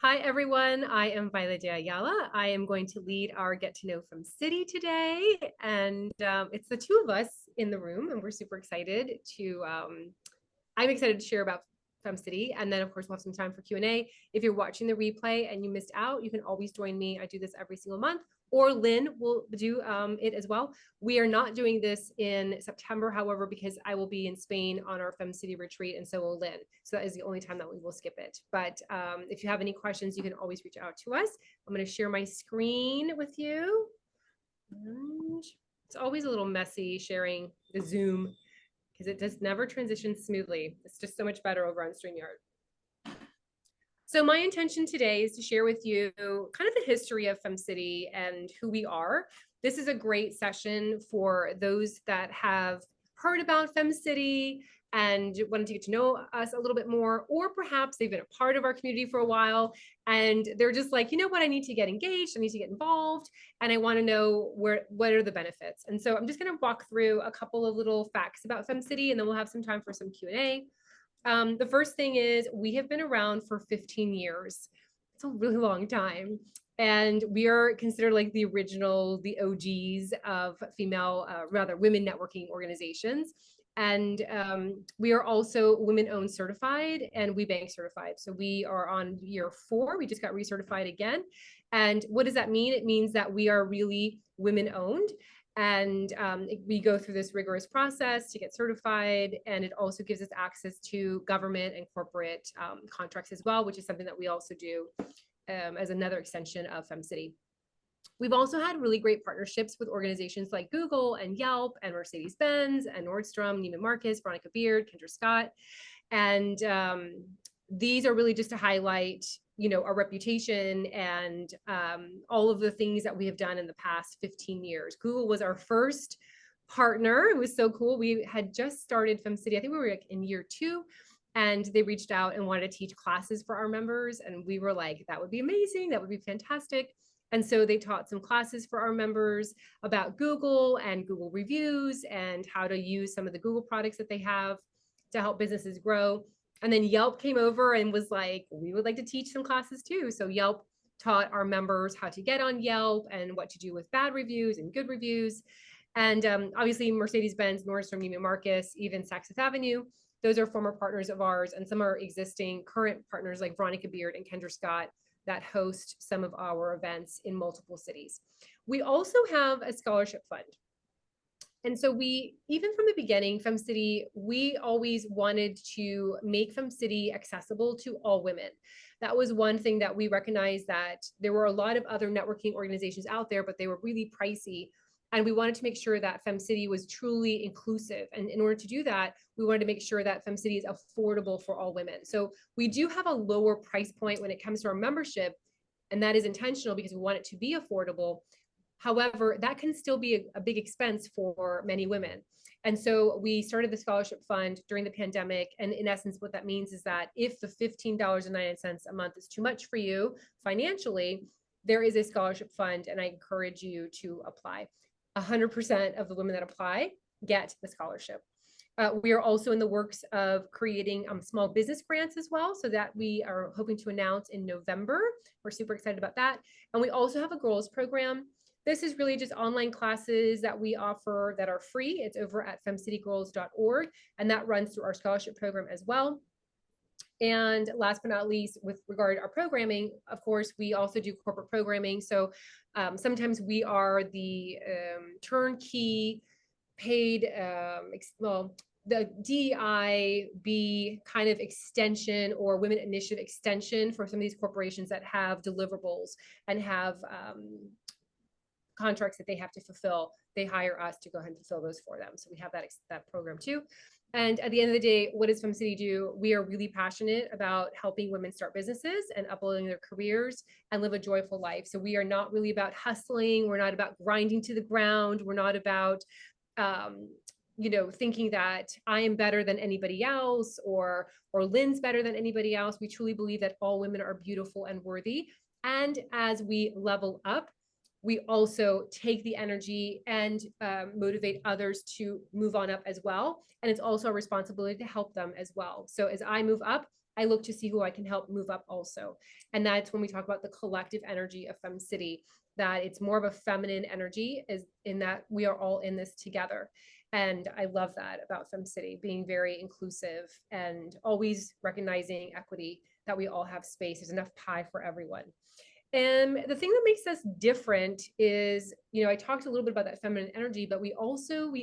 Hi, everyone. I am Violet de Ayala. I am going to lead our Get to Know FemCity today. And it's the two of us in the room, and we're super excited I'm excited to share about FemCity. And then, of course, we'll have some time for Q&A. If you're watching the replay and you missed out, you can always join me. I do this every single month, or Lynn will do it as well. We are not doing this in September, however, because I will be in Spain on our FemCity retreat, and so will Lynn. So that is the only time that we will skip it. But if you have any questions, you can always reach out to us. I'm going to share my screen with you. And it's always a little messy sharing the Zoom because it just never transitions smoothly. It's just so much better over on StreamYard. So my intention today is to share with you kind of the history of FemCity and who we are. This is a great session for those that have heard about FemCity and wanted to get to know us a little bit more, or perhaps they've been a part of our community for a while and they're just like, you know what, I need to get engaged, I need to get involved, and I want to know what are the benefits. And so I'm just going to walk through a couple of little facts about FemCity, and then we'll have some time for some Q&A. The first thing is we have been around for 15 years. It's a really long time. And we are considered like the original, the OGs of women networking organizations. And we are also women-owned certified and WeBank certified. So we are on year 4. We just got recertified again. And what does that mean? It means that we are really women-owned. And we go through this rigorous process to get certified, and it also gives us access to government and corporate contracts as well, which is something that we also do as another extension of FemCity. We've also had really great partnerships with organizations like Google and Yelp and Mercedes-Benz and Nordstrom, Neiman Marcus, Veronica Beard, Kendra Scott. And these are really just to highlight, our reputation and all of the things that we have done in the past 15 years. Google was our first partner. It was so cool. We had just started FemCity. I think we were like in year 2, and they reached out and wanted to teach classes for our members. And we were like, that would be amazing. That would be fantastic. And so they taught some classes for our members about Google and Google reviews and how to use some of the Google products that they have to help businesses grow. And then Yelp came over and was like, we would like to teach some classes too. So Yelp taught our members how to get on Yelp and what to do with bad reviews and good reviews. And obviously Mercedes-Benz, Nordstrom, Neiman Marcus, even Saks Fifth Avenue, those are former partners of ours, and some are existing current partners like Veronica Beard and Kendra Scott that host some of our events in multiple cities. We also have a scholarship fund. And so even from the beginning, FemCity, we always wanted to make FemCity accessible to all women. That was one thing that we recognized, that there were a lot of other networking organizations out there, but they were really pricey. And we wanted to make sure that FemCity was truly inclusive. And in order to do that, we wanted to make sure that FemCity is affordable for all women. So we do have a lower price point when it comes to our membership, and that is intentional because we want it to be affordable. However, that can still be a big expense for many women. And so we started the scholarship fund during the pandemic. And in essence, what that means is that if the $15.99 a month is too much for you financially, there is a scholarship fund, and I encourage you to apply. 100% of the women that apply get the scholarship. We are also in the works of creating small business grants as well, so that we are hoping to announce in November. We're super excited about that. And we also have a girls program. This is really just online classes that we offer that are free. It's over at femcitygirls.org, and that runs through our scholarship program as well. And last but not least, with regard to our programming, of course, we also do corporate programming. So sometimes we are the turnkey paid, the DEIB kind of extension or women initiative extension for some of these corporations that have deliverables and have contracts that they have to fulfill. They hire us to go ahead and fulfill those for them. So we have that program too. And at the end of the day, what does FemCity do? We are really passionate about helping women start businesses and upleveling their careers and live a joyful life. So we are not really about hustling. We're not about grinding to the ground. We're not about, thinking that I am better than anybody else or Lynn's better than anybody else. We truly believe that all women are beautiful and worthy. And as we level up, we also take the energy and motivate others to move on up as well. And it's also a responsibility to help them as well. So as I move up, I look to see who I can help move up also. And that's when we talk about the collective energy of FemCity, that it's more of a feminine energy, is in that we are all in this together. And I love that about FemCity, being very inclusive and always recognizing equity, that we all have space. There's enough pie for everyone. And the thing that makes us different is, I talked a little bit about that feminine energy, but we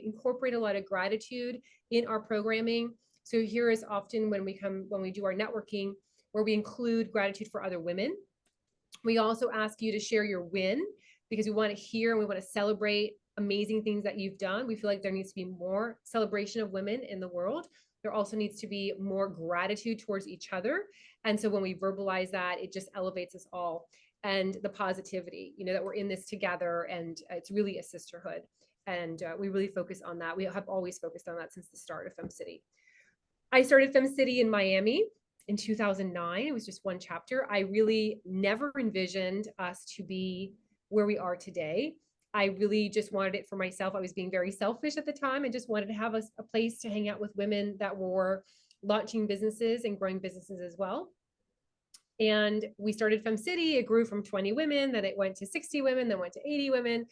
incorporate a lot of gratitude in our programming. So here is often when we do our networking, where we include gratitude for other women. We also ask you to share your win, because we want to hear and we want to celebrate amazing things that you've done. We feel like there needs to be more celebration of women in the world. There also needs to be more gratitude towards each other. And so when we verbalize that, it just elevates us all, and the positivity, that we're in this together, and it's really a sisterhood. And we really focus on that. We have always focused on that since the start of FemCity. I started FemCity in Miami in 2009. It was just one chapter. I really never envisioned us to be where we are today. I really just wanted it for myself. I was being very selfish at the time and just wanted to have a place to hang out with women that were launching businesses and growing businesses as well. And we started FemCity. It grew from 20 women, then it went to 60 women, then went to 80 women.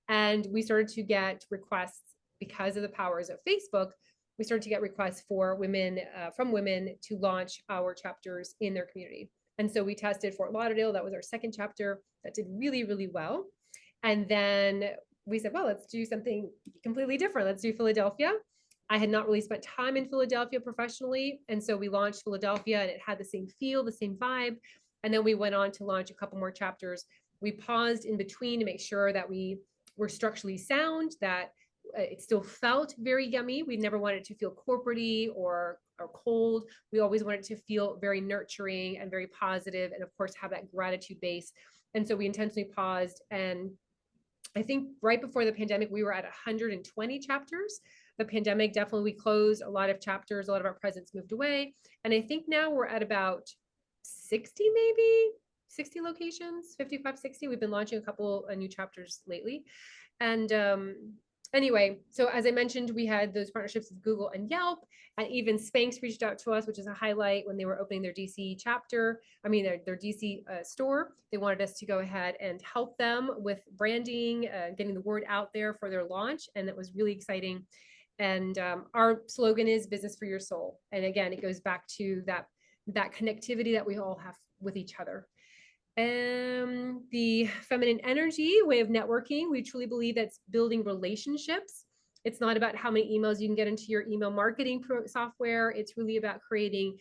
And we started to get requests, because of the powers of Facebook. We started to get requests for women, from women, to launch our chapters in their community. And so we tested Fort Lauderdale. That was our second chapter. That did really, really well. And then we said, well, let's do something completely different. Let's do Philadelphia. I had not really spent time in Philadelphia professionally. And so we launched Philadelphia, and it had the same feel, the same vibe. And then we went on to launch a couple more chapters. We paused in between to make sure that we were structurally sound, that it still felt very yummy. We never wanted it to feel corporate-y or cold. We always wanted it to feel very nurturing and very positive, and of course have that gratitude base. And so we intentionally paused. And I think right before the pandemic, we were at 120 chapters. The pandemic, definitely, we closed a lot of chapters, a lot of our presence moved away. And I think now we're at about 60, maybe 60 locations, 55, 60. We've been launching a couple of new chapters lately. And anyway, so as I mentioned, we had those partnerships with Google and Yelp, and even Spanx reached out to us, which is a highlight, when they were opening their DC chapter. I mean, their DC store. They wanted us to go ahead and help them with branding, getting the word out there for their launch. And it was really exciting. And our slogan is business for your soul. And again, it goes back to that connectivity that we all have with each other. The feminine energy way of networking, we truly believe that's building relationships. It's not about how many emails you can get into your email marketing software. It's really about creating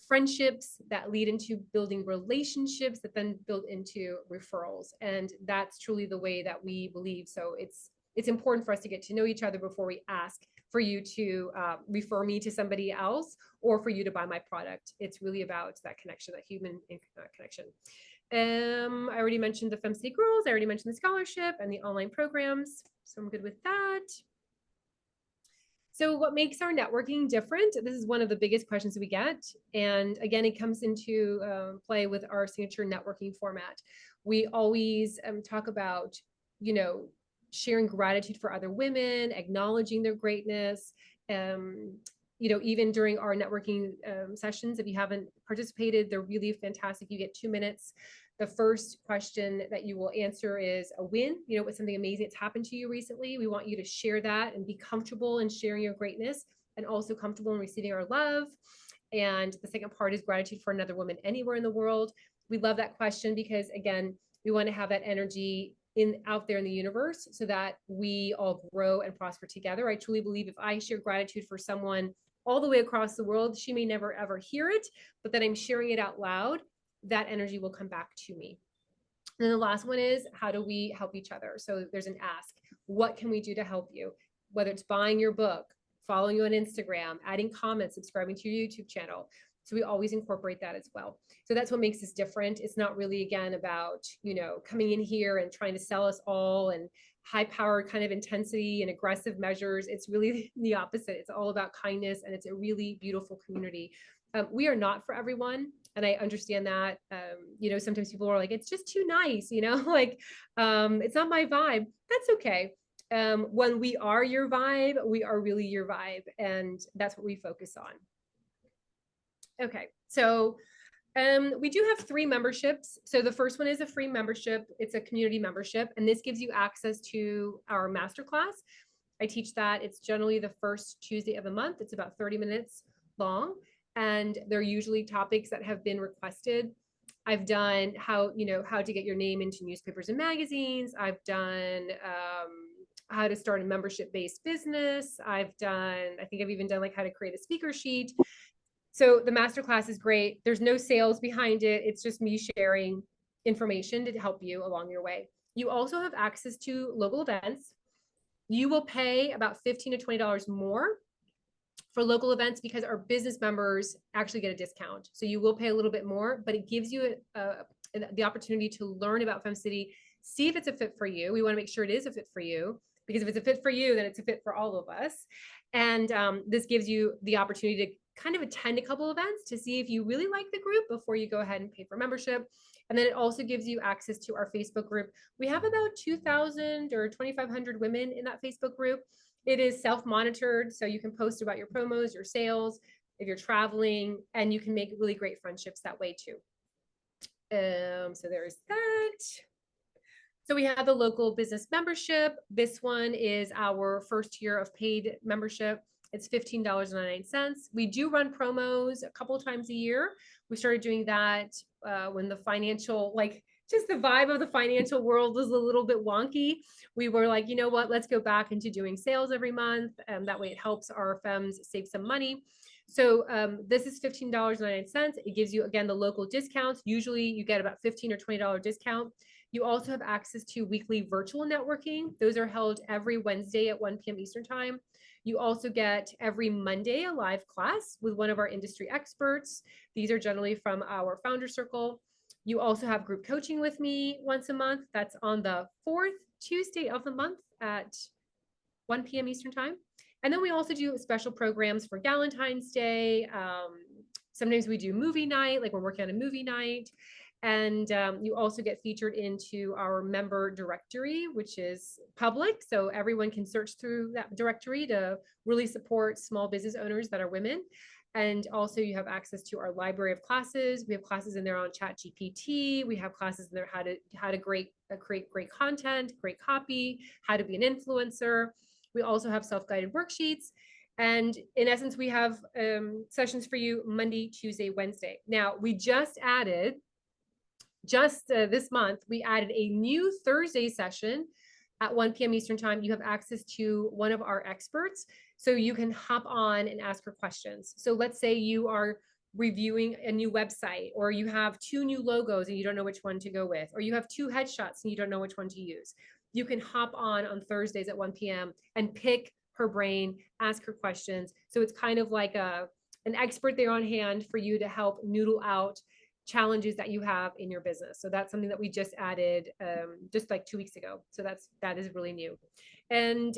friendships that lead into building relationships that then build into referrals. And that's truly the way that we believe. So it's important for us to get to know each other before we ask for you to refer me to somebody else, or for you to buy my product. It's really about that connection, that human connection. I already mentioned the FemCity Girls. I already mentioned the scholarship and the online programs. So I'm good with that. So what makes our networking different? This is one of the biggest questions we get. And again, it comes into play with our signature networking format. We always talk about, sharing gratitude for other women, acknowledging their greatness. Even during our networking sessions, if you haven't participated, they're really fantastic. You get 2 minutes. The first question that you will answer is a win, what's something amazing that's happened to you recently. We want you to share that and be comfortable in sharing your greatness, and also comfortable in receiving our love. And the second part is gratitude for another woman anywhere in the world. We love that question because, again, we want to have that energy out there in the universe so that we all grow and prosper together. I truly believe if I share gratitude for someone all the way across the world, she may never ever hear it, but that I'm sharing it out loud, that energy will come back to me. And then the last one is, how do we help each other? So there's an ask. What can we do to help you? Whether it's buying your book, following you on Instagram, adding comments, subscribing to your YouTube channel. So we always incorporate that as well. So that's what makes us different. It's not really, again, about, coming in here and trying to sell us all and high powered kind of intensity and aggressive measures. It's really the opposite. It's all about kindness, and it's a really beautiful community. We are not for everyone. And I understand that, sometimes people are like, it's just too nice, it's not my vibe. That's okay. When we are your vibe, we are really your vibe. And that's what we focus on. Okay, So we do have 3 memberships. So the first one is a free membership. It's a community membership, and this gives you access to our masterclass. I teach that. It's generally the first Tuesday of the month. It's about 30 minutes long, and they're usually topics that have been requested. I've done how to get your name into newspapers and magazines. I've done how to start a membership-based business. I think I've even done like how to create a speaker sheet. So the masterclass is great. There's no sales behind it. It's just me sharing information to help you along your way. You also have access to local events. You will pay about $15 to $20 more for local events because our business members actually get a discount. So you will pay a little bit more, but it gives you the opportunity to learn about FemCity, see if it's a fit for you. We want to make sure it is a fit for you, because if it's a fit for you, then it's a fit for all of us. And this gives you the opportunity to kind of attend a couple events to see if you really like the group before you go ahead and pay for membership. And then it also gives you access to our Facebook group. We have about 2,000 or 2,500 women in that Facebook group. It is self-monitored, so you can post about your promos, your sales, if you're traveling, and you can make really great friendships that way too. So there's that. So we have the local business membership. This one is our first year of paid membership. It's $15.99. We do run promos a couple of times a year. We started doing that when the financial, just the vibe of the financial world was a little bit wonky. We were like, you know what, let's go back into doing sales every month. That way it helps our femmes save some money. So this is $15.99. It gives you, again, the local discounts. Usually you get about $15 or $20 discount. You also have access to weekly virtual networking. Those are held every Wednesday at 1 p.m. Eastern time. You also get every Monday a live class with one of our industry experts. These are generally from our founder circle. You also have group coaching with me once a month. That's on the 4th Tuesday of the month at 1 p.m. Eastern time. And then we also do special programs for Valentine's Day. Sometimes we do movie night, like we're working on a movie night. And you also get featured into our member directory, which is public. So everyone can search through that directory to really support small business owners that are women. And also you have access to our library of classes. We have classes in there on ChatGPT. We have classes in there how to create great content, great copy, how to be an influencer. We also have self-guided worksheets. And in essence, we have sessions for you Monday, Tuesday, Wednesday. Now, we just added, this month, we added a new Thursday session at 1 p.m. Eastern time. You have access to one of our experts, so you can hop on and ask her questions. So let's say you are reviewing a new website, or you have 2 new logos and you don't know which one to go with, or you have 2 headshots and you don't know which one to use. You can hop on Thursdays at 1 p.m. and pick her brain, ask her questions. So it's kind of like an expert there on hand for you to help noodle out challenges that you have in your business. So that's something that we just added just like 2 weeks ago. So that is really new. And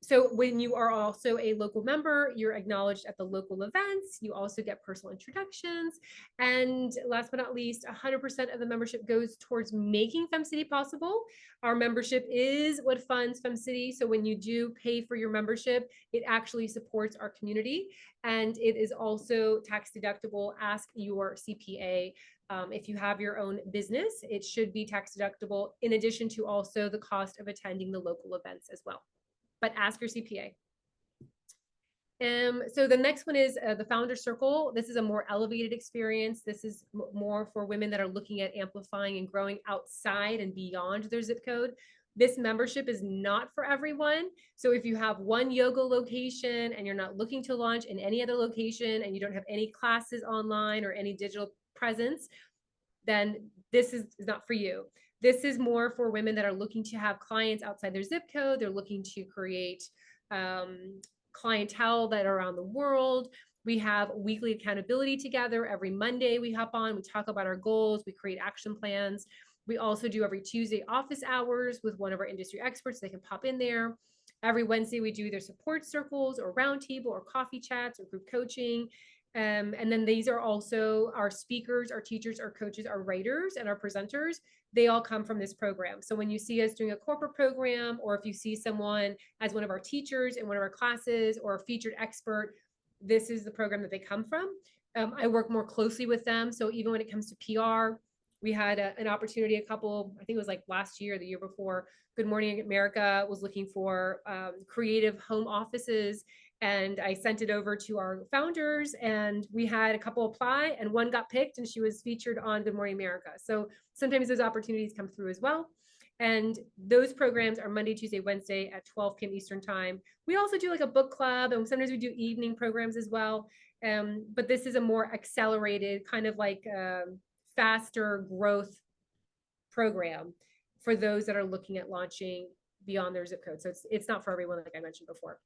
so when you are also a local member, you're acknowledged at the local events. You also get personal introductions. And last but not least, 100% of the membership goes towards making FemCity possible. Our membership is what funds FemCity. So when you do pay for your membership, it actually supports our community. And it is also tax deductible. Ask your CPA. If you have your own business, it should be tax deductible, in addition to also the cost of attending the local events as well. But ask your CPA. So the next one is the Founder Circle. This is a more elevated experience. This is more for women that are looking at amplifying and growing outside and beyond their zip code. This membership is not for everyone. So if you have one yoga location and you're not looking to launch in any other location, and you don't have any classes online or any digital presence, then this is not for you. This is more for women that are looking to have clients outside their zip code. They're looking to create clientele that are around the world. We have weekly accountability together. Every Monday we hop on, we talk about our goals, we create action plans. We also do every Tuesday office hours with one of our industry experts. They can pop in there. Every Wednesday we do either support circles or roundtable or coffee chats or group coaching. And then these are also our speakers, our teachers, our coaches, our writers, and our presenters. They all come from this program. So when you see us doing a corporate program, or if you see someone as one of our teachers in one of our classes or a featured expert, this is the program that they come from. I work more closely with them. So even when it comes to PR, we had an opportunity, I think it was like last year, the year before, Good Morning America was looking for creative home offices. And I sent it over to our founders, and we had a couple apply, and one got picked, and she was featured on Good Morning America. So sometimes those opportunities come through as well. And those programs are Monday, Tuesday, Wednesday at 12 p.m. Eastern time. We also do like a book club, and sometimes we do evening programs as well. But this is a more accelerated, kind of like faster growth program for those that are looking at launching beyond their zip code. So it's not for everyone, like I mentioned before.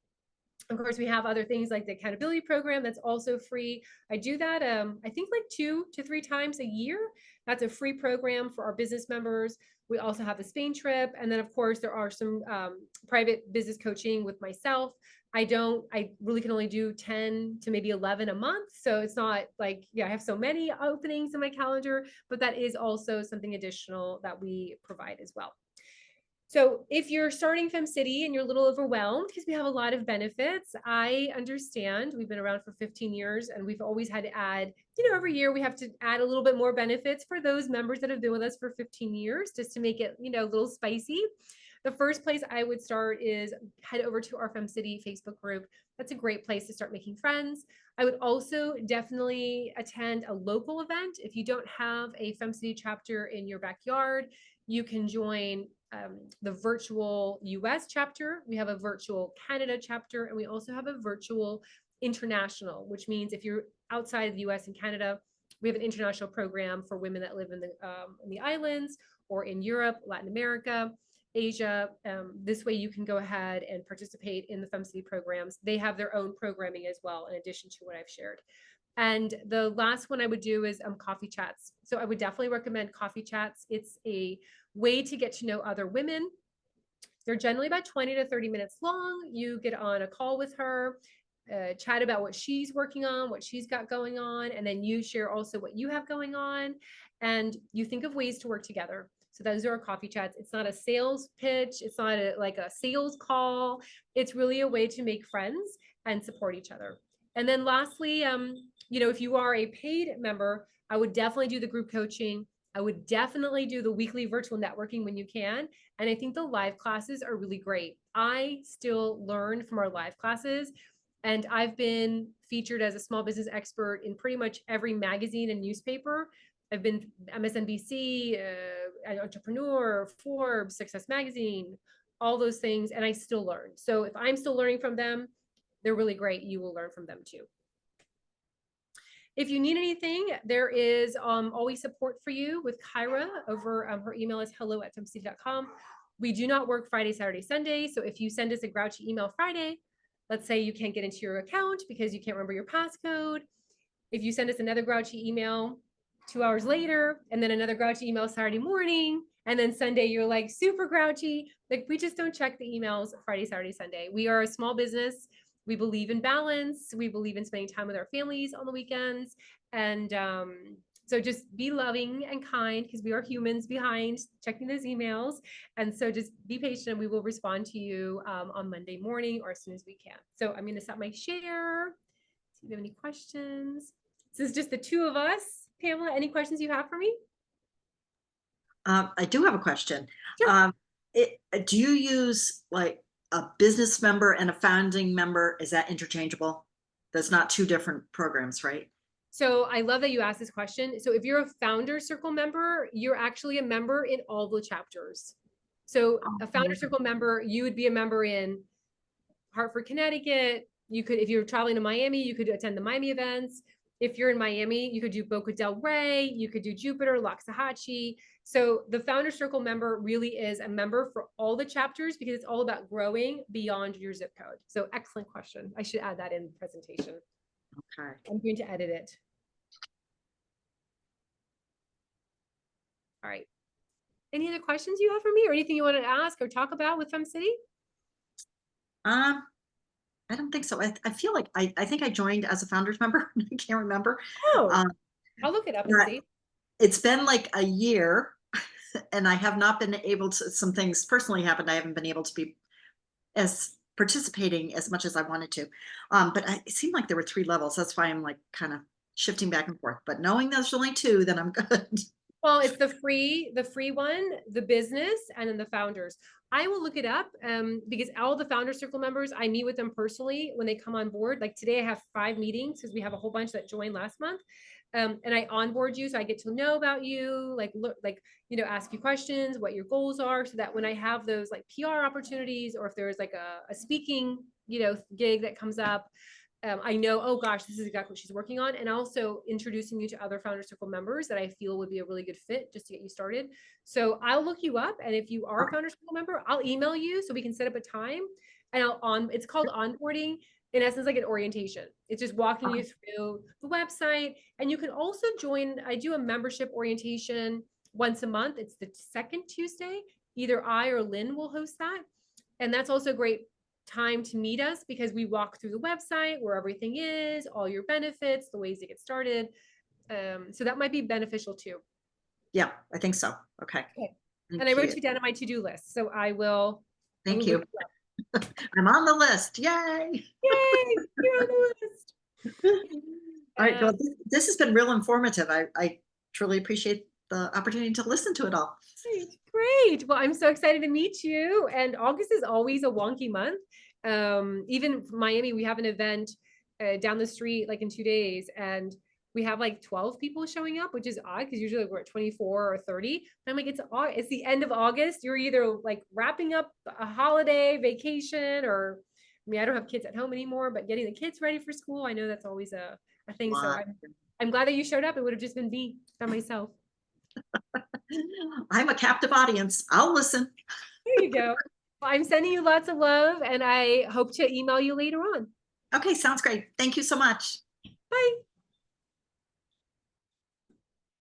Of course, we have other things like the accountability program that's also free. I do that, I think like 2 to 3 times a year. That's a free program for our business members. We also have the Spain trip. And then of course, there are some private business coaching with myself. I really can only do 10 to maybe 11 a month. So it's not like, yeah, I have so many openings in my calendar, but that is also something additional that we provide as well. So if you're starting FemCity and you're a little overwhelmed because we have a lot of benefits, I understand. We've been around for 15 years and we've always had to add, every year we have to add a little bit more benefits for those members that have been with us for 15 years, just to make it, a little spicy. The first place I would start is head over to our FemCity Facebook group. That's a great place to start making friends. I would also definitely attend a local event. If you don't have a FemCity chapter in your backyard, you can join the virtual US chapter. We have a virtual Canada chapter, and we also have a virtual international, which means if you're outside of the US and Canada, we have an international program for women that live in the islands or in Europe, Latin America, Asia. This way you can go ahead and participate in the FemCity programs. They have their own programming as well, in addition to what I've shared. And the last one I would do is coffee chats. So I would definitely recommend coffee chats. It's a way to get to know other women. They're generally about 20 to 30 minutes long. You get on a call with her, chat about what she's working on, what she's got going on, and then you share also what you have going on, and you think of ways to work together. So those are our coffee chats. It's not a sales pitch. It's not like a sales call. It's really a way to make friends and support each other. And then lastly, if you are a paid member, I would definitely do the group coaching. I would definitely do the weekly virtual networking when you can. And I think the live classes are really great. I still learn from our live classes, and I've been featured as a small business expert in pretty much every magazine and newspaper. I've been MSNBC, Entrepreneur, Forbes, Success Magazine, all those things, and I still learn. So if I'm still learning from them, they're really great. You will learn from them too. If you need anything, there is always support for you with Kyra over her email is hello@femcity.com. We do not work Friday, Saturday, Sunday. So if you send us a grouchy email Friday, let's say you can't get into your account because you can't remember your passcode. If you send us another grouchy email 2 hours later, and then another grouchy email Saturday morning, and then Sunday you're like super grouchy, like we just don't check the emails Friday, Saturday, Sunday. We are a small business. We believe in balance. We believe in spending time with our families on the weekends. And so just be loving and kind, because we are humans behind checking those emails. And so just be patient, and we will respond to you on Monday morning or as soon as we can. So I'm going to stop my share. See if you have any questions. This is just the two of us. Pamela, any questions you have for me? I do have a question. Sure. Do you use like a business member and a founding member? Is that interchangeable? That's not two different programs, right? So I love that you asked this question. So if you're a Founder Circle member, you're actually a member in all the chapters. So a Founder Circle member, you would be a member in Hartford, Connecticut. You could, if you're traveling to Miami, you could attend the Miami events. If you're in Miami, you could do Boca del Rey, you could do Jupiter, Loxahatchee. So the Founder Circle member really is a member for all the chapters, because it's all about growing beyond your zip code. So excellent question. I should add that in the presentation. Okay. I'm going to edit it. All right. Any other questions you have for me, or anything you want to ask or talk about with FemCity? I don't think so. I feel like I think I joined as a founders member. I can't remember. Oh, I'll look it up and see. It's been like a year, and I have not been able to, some things personally happened. I haven't been able to be as participating as much as I wanted to. But it seemed like there were 3 levels. That's why I'm like kind of shifting back and forth, but knowing there's only two, then I'm good. Well, it's the free one, the business, and then the founders. I will look it up because all the founder circle members, I meet with them personally when they come on board. Like today, I have 5 meetings because we have a whole bunch that joined last month. And I onboard you, so I get to know about you, like look, like ask you questions, what your goals are, so that when I have those like PR opportunities, or if there's like a speaking gig that comes up, I know, oh gosh, this is exactly what she's working on. And also introducing you to other Founder Circle members that I feel would be a really good fit just to get you started. So I'll look you up. And if you are a Founder Circle member, I'll email you so we can set up a time. And it's called onboarding. In essence, like an orientation. It's just walking you through the website. And you can also join, I do a membership orientation once a month. It's the second Tuesday. Either I or Lynn will host that. And that's also great time to meet us because we walk through the website where everything is, all your benefits, the ways to get started. So that might be beneficial too. Yeah, I think so. Okay. And I wrote you down on my to-do list, so I will. Thank you. I'm on the list. Yay! Yay! You're on the list. All right. Well, this has been real informative. I truly appreciate the opportunity to listen to it all. Great. Well, I'm so excited to meet you. And August is always a wonky month. Even Miami, we have an event down the street like in 2 days, and we have like 12 people showing up, which is odd because usually we're at 24 or 30. I'm like, it's the end of August. You're either like wrapping up a holiday vacation, or I mean, I don't have kids at home anymore, but getting the kids ready for school, I know that's always a thing. So I'm glad that you showed up. It would have just been me by myself. I'm a captive audience. I'll listen. There you go. Well, I'm sending you lots of love, and I hope to email you later on. Okay, sounds great. Thank you so much. Bye.